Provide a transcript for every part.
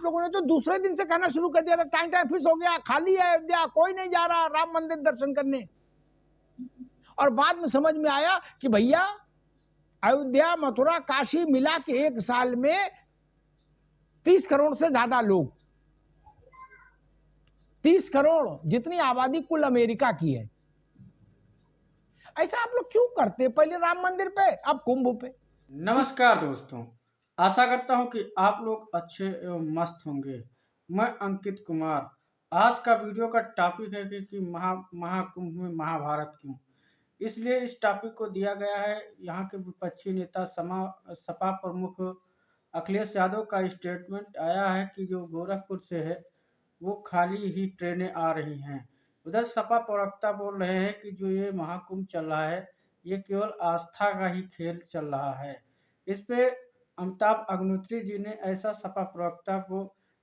आप लोगों ने तो दूसरे दिन से कहना शुरू कर दिया था टाइम फिक्स हो गया, खाली है अयोध्या, कोई नहीं जा रहा राम मंदिर दर्शन करने। और बाद में समझ में आया कि भैया अयोध्या, मथुरा, काशी मिला के एक साल में 30 करोड़ से ज्यादा लोग, 30 करोड़ जितनी आबादी कुल अमेरिका की है। ऐसा आप लोग क्यों करते? पहले राम मंदिर पे, अब कुंभ पे। नमस्कार दोस्तों, आशा करता हूं कि आप लोग अच्छे एवं मस्त होंगे। मैं अंकित कुमार। आज का वीडियो का टॉपिक है कि महाकुंभ में महाभारत क्यों। इसलिए इस टॉपिक को दिया गया है यहाँ के विपक्षी नेता सपा प्रमुख अखिलेश यादव का स्टेटमेंट आया है कि जो गोरखपुर से है वो खाली ही ट्रेनें आ रही हैं। उधर सपा प्रवक्ता बोल रहे हैं कि जो ये महाकुंभ चल रहा है ये केवल आस्था का ही खेल चल रहा है। इस पे अमिताभ अग्निहोत्री जी ने ऐसा सपा प्रवक्ता को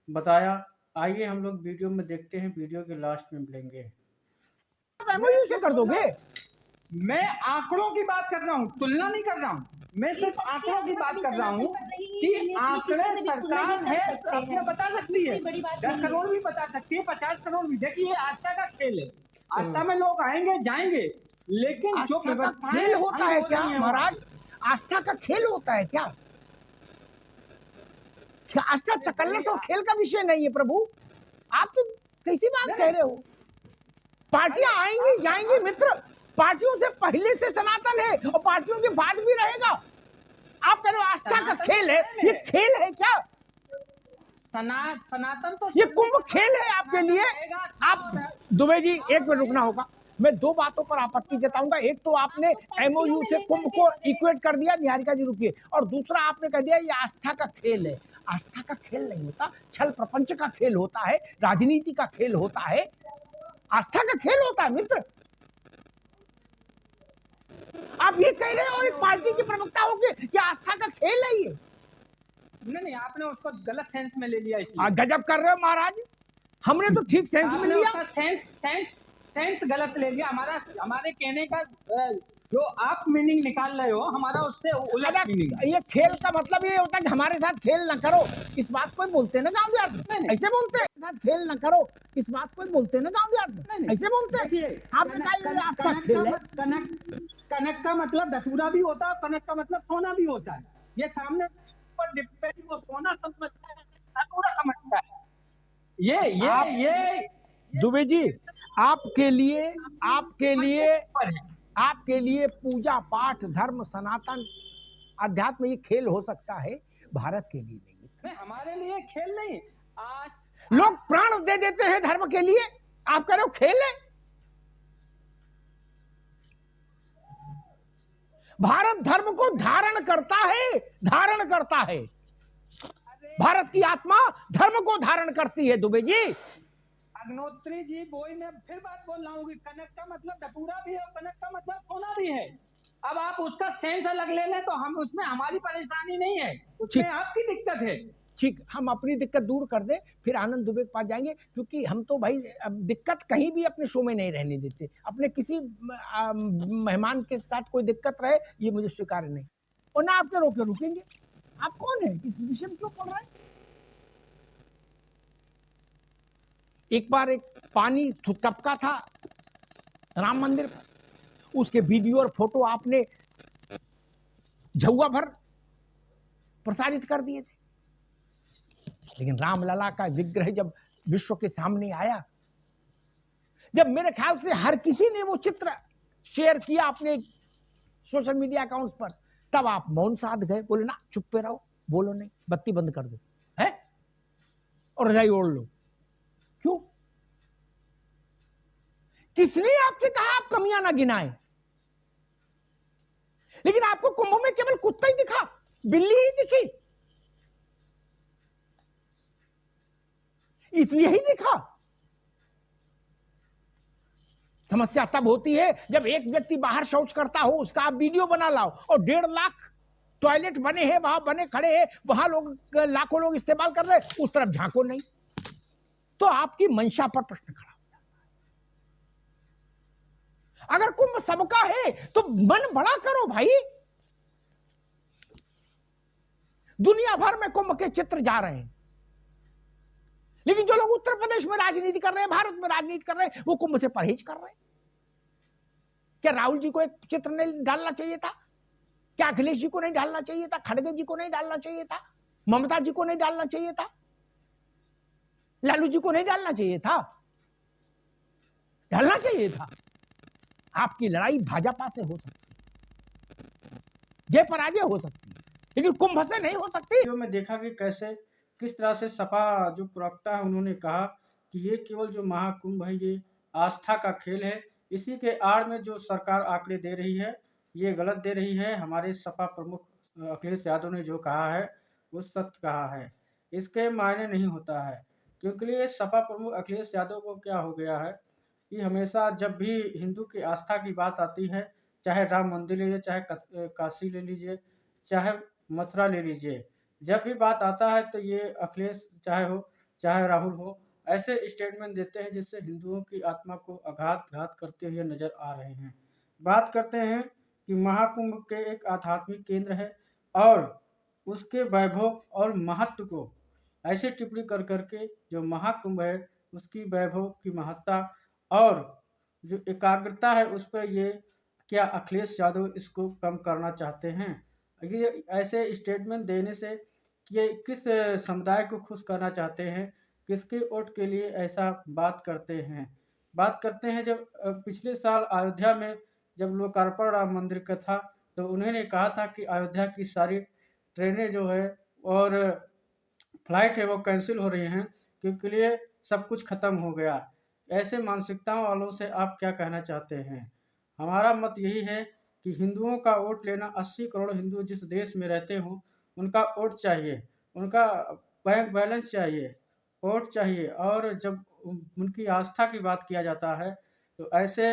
बताया। आइए हम लोग वीडियो में देखते हैं, वीडियो के लास्ट में मिलेंगे। एमओयू से कर दोगे? मैं आंकड़ों की बात कर रहा हूँ, तुलना नहीं कर रहा हूँ। मैं सिर्फ आंकड़ों की बात कर रहा हूँ कि आंकड़े सरकार है अपने बता सकती है, 10 करोड़ भी बता सकती है, 50 करोड़ भी। देखिए आस्था का खेल है, आस्था में लोग आएंगे जाएंगे, लेकिन जो खेल होता है क्या महाराज? आस्था का खेल होता है क्या? आस्था चकल्लस और खेल का विषय नहीं है प्रभु। आप तो कैसी बात कह रहे हो? पार्टियां आएंगी जाएंगी मित्र, पार्टियों से पहले से सनातन है और पार्टियों के बाद भी रहेगा। आप कह रहे हो आस्था का खेल है, ये खेल है क्या? सनातन तो ये कुंभ खेल है आपके लिए? आप दुबे जी एक मिनट रुकना होगा, मैं दो बातों पर आपत्ति जताऊंगा। एक तो आपने एमओयू से कुंभ को इक्वेट कर दिया, निहारिका जी रुकिए, और दूसरा आपने कह दिया ये आस्था का खेल है। आस्था का खेल नहीं होता, छल प्रपंच का खेल होता है, राजनीति का खेल होता है, आस्था का खेल होता है मित्र। आप ये कह रहे हो एक पार्टी के प्रवक्ता होके कि आस्था का खेल है ये? नहीं, आपने उसको गलत सेंस में ले लिया। इसलिए गजब कर रहे हो महाराज, हमने तो ठीक सेंस में लिया। सेंस गलत ले लिया। हमारे कहने का जो आप मीनिंग निकाल रहे हो, हमारा उससे उलट मीनिंग। ये खेल का मतलब ये होता है कि हमारे साथ खेल ना करो, इस बात को बोलते ना गांव देहात में, ऐसे बोलते हैं। साथ खेल ना करो इस बात को बोलते ना गांव देहात में, ऐसे बोलते हैं। आपने कहा ये आस्था खेल है। कनक का मतलब धतूरा भी होता है, कनक का मतलब सोना भी होता है। ये सामने पर डिपेंड, वो सोना समझता है, धतूरा समझता है। ये दुबे जी आपके लिए पूजा पाठ धर्म सनातन अध्यात्म ये खेल हो सकता है, भारत के लिए नहीं। हमारे लिए खेल नहीं। आज लोग प्राण दे देते हैं धर्म के लिए, आप कह रहे हो खेल है? भारत धर्म को धारण करता है। भारत की आत्मा धर्म को धारण करती है। दुबे जी, अग्निहोत्री जी, वही मैं फिर बात बोल रहा हूँ कि कनक का मतलब धतूरा भी है, कनक का मतलब सोना भी है। अब आप उसका सेंस अलग ले लें तो हम उसमें हमारी परेशानी नहीं है, उसमें आपकी दिक्कत है। ठीक, हम अपनी दिक्कत दूर कर दें, फिर आनंद दुबे के पास जाएंगे, क्योंकि हम तो भाई दिक्कत कहीं भी अपने शो में नहीं रहने देते। अपने किसी मेहमान के साथ कोई दिक्कत रहे ये मुझे स्वीकार नहीं, और ना आपके रोके रुकेंगे। आप कौन है, इस विषय में क्यों पढ़ रहे हैं? एक बार एक पानी टपका था राम मंदिर पर, उसके वीडियो और फोटो आपने झुआ भर प्रसारित कर दिए थे। लेकिन रामलला का विग्रह जब विश्व के सामने आया, जब मेरे ख्याल से हर किसी ने वो चित्र शेयर किया अपने सोशल मीडिया अकाउंट्स पर, तब आप मौन साध गए, बोले ना चुप पे रहो, बोलो नहीं, बत्ती बंद कर दो है और रजाई ओढ़ लो। क्यों? किसने आपसे कहा आप कमियां ना गिनाएं? लेकिन आपको कुंभ में केवल कुत्ता ही दिखा, बिल्ली ही दिखी, इसलिए ही दिखा। समस्या तब होती है जब एक व्यक्ति बाहर शौच करता हो, उसका आप वीडियो बना लाओ, और 1.5 लाख टॉयलेट बने हैं, वहां बने खड़े हैं, वहां लोग लाखों लोग इस्तेमाल कर रहे हैं, उस तरफ झांको नहीं, तो आपकी मंशा पर प्रश्न खड़ा हो जाता है। अगर कुंभ सबका है तो मन बड़ा करो भाई। दुनिया भर में कुंभ के चित्र जा रहे हैं, लेकिन जो लोग उत्तर प्रदेश में राजनीति कर रहे हैं, भारत में राजनीति कर रहे हैं, वो कुंभ से परहेज कर रहे हैं। क्या राहुल जी को एक चित्र नहीं डालना चाहिए था? क्या अखिलेश जी को नहीं डालना चाहिए था? खड़गे जी को नहीं डालना चाहिए था? ममता जी को नहीं डालना चाहिए था? लालू जी को नहीं डालना चाहिए था? डालना चाहिए था। आपकी लड़ाई भाजपा से हो सकती है, जय पराजय हो सकती है, लेकिन कुंभ से नहीं हो सकती। वीडियो में देखा कि कैसे किस तरह से सपा जो प्रवक्ता है उन्होंने कहा कि ये केवल जो महाकुंभ है ये आस्था का खेल है। इसी के आड़ में जो सरकार आंकड़े दे रही है ये गलत दे रही है। हमारे सपा प्रमुख अखिलेश यादव ने जो कहा है वो सत्य कहा है, इसके मायने नहीं होता है। क्योंकि ये सपा प्रमुख अखिलेश यादव को क्या हो गया है कि हमेशा जब भी हिंदू की आस्था की बात आती है, चाहे राम मंदिर ले लीजिए, चाहे काशी ले लीजिए, चाहे मथुरा ले लीजिए, जब भी बात आता है तो ये अखिलेश चाहे राहुल हो, ऐसे स्टेटमेंट देते हैं जिससे हिंदुओं की आत्मा को घात करते हुए नजर आ रहे हैं। बात करते हैं कि महाकुंभ के एक आध्यात्मिक केंद्र है और उसके वैभव और महत्व को ऐसे टिप्पणी कर करके जो महाकुंभ है उसकी वैभव की महत्ता और जो एकाग्रता है उस पर ये क्या अखिलेश यादव इसको कम करना चाहते हैं? ये ऐसे स्टेटमेंट देने से ये किस समुदाय को खुश करना चाहते हैं, किसके वोट के लिए ऐसा बात करते हैं? बात करते हैं जब पिछले साल अयोध्या में जब लोकार्पण राम मंदिर का था तो उन्होंने कहा था कि अयोध्या की सारी ट्रेनें जो है और फ्लाइट है वो कैंसिल हो रही हैं क्योंकि लिए सब कुछ खत्म हो गया। ऐसे मानसिकताओं वालों से आप क्या कहना चाहते हैं? हमारा मत यही है कि हिंदुओं का वोट लेना 80 करोड़ हिंदू जिस देश में रहते हों उनका वोट चाहिए, उनका बैंक बैलेंस चाहिए, वोट चाहिए। और जब उनकी आस्था की बात किया जाता है तो ऐसे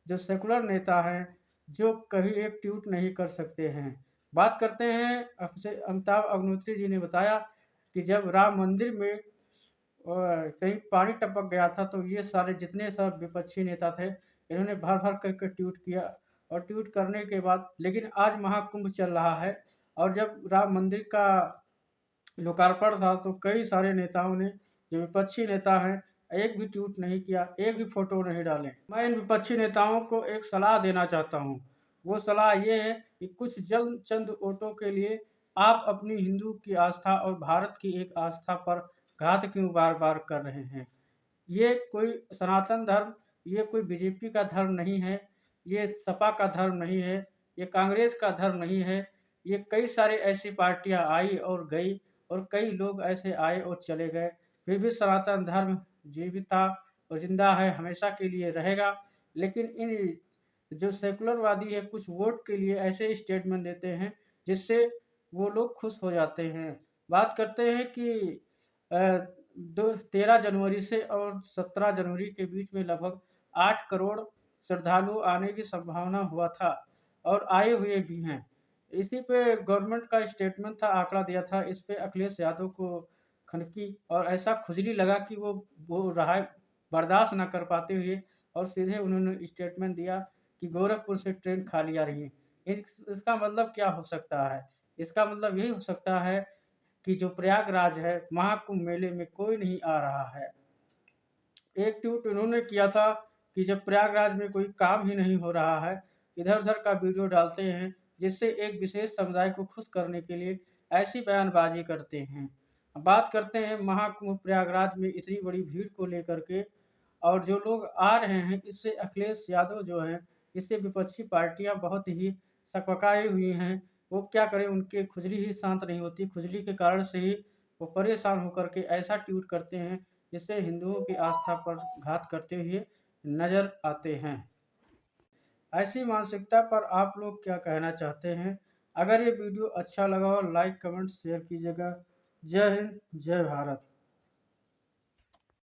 जो सेकुलर नेता हैं जो कभी एक ट्वीट नहीं कर सकते हैं। बात करते हैं अमिताभ अग्निहोत्री जी ने बताया कि जब राम मंदिर में कहीं पानी टपक गया था तो ये सारे जितने सब विपक्षी नेता थे इन्होंने भर भर करके ट्वीट किया और ट्वीट करने के बाद लेकिन आज महाकुंभ चल रहा है और जब राम मंदिर का लोकार्पण था तो कई सारे नेताओं ने जो विपक्षी नेता हैं एक भी ट्वीट नहीं किया, एक भी फोटो नहीं डाले। मैं इन विपक्षी नेताओं को एक सलाह देना चाहता हूँ। वो सलाह ये है कि कुछ जल्द चंद वोटों के लिए आप अपनी हिंदू की आस्था और भारत की एक आस्था पर घात क्यों बार बार कर रहे हैं? ये कोई सनातन धर्म, ये कोई बीजेपी का धर्म नहीं है, ये सपा का धर्म नहीं है, ये कांग्रेस का धर्म नहीं है। ये कई सारे ऐसी पार्टियां आई और गई और कई लोग ऐसे आए और चले गए, फिर भी सनातन धर्म जीवित था और जिंदा है, हमेशा के लिए रहेगा। लेकिन इन जो सेकुलरवादी है कुछ वोट के लिए ऐसे स्टेटमेंट देते हैं जिससे वो लोग खुश हो जाते हैं। बात करते हैं कि 13 जनवरी से और 17 जनवरी के बीच में लगभग 8 करोड़ श्रद्धालु आने की संभावना हुआ था और आए हुए भी हैं। इसी पे गवर्नमेंट का स्टेटमेंट था, आंकड़ा दिया था, इस पे अखिलेश यादव को खनकी और ऐसा खुजली लगा कि वो रहा बर्दाश्त ना कर पाते हुए और सीधे उन्होंने स्टेटमेंट दिया कि गोरखपुर से ट्रेन खाली आ रही है। इसका मतलब क्या हो सकता है? इसका मतलब यही हो सकता है कि जो प्रयागराज है महाकुंभ मेले में कोई नहीं आ रहा है। एक ट्वीट उन्होंने किया था कि जब प्रयागराज में कोई काम ही नहीं हो रहा है, इधर-उधर का वीडियो डालते हैं जिससे एक विशेष समुदाय को खुश करने के लिए ऐसी बयानबाजी करते हैं। अब बात करते हैं महाकुंभ प्रयागराज में इतनी बड़ी भीड़ को लेकर के और जो लोग आ रहे हैं इससे अखिलेश यादव जो हैं, इससे विपक्षी पार्टियां बहुत ही सकपकाई हुई हैं। वो क्या करें, उनकी खुजली ही शांत नहीं होती, खुजली के कारण से ही वो परेशान होकर के ऐसा ट्वीट करते हैं जिससे हिंदुओं की आस्था पर घात करते हुए नजर आते हैं। ऐसी मानसिकता पर आप लोग क्या कहना चाहते हैं? अगर ये वीडियो अच्छा लगा हो लाइक कमेंट शेयर कीजिएगा। जय हिंद, जय भारत।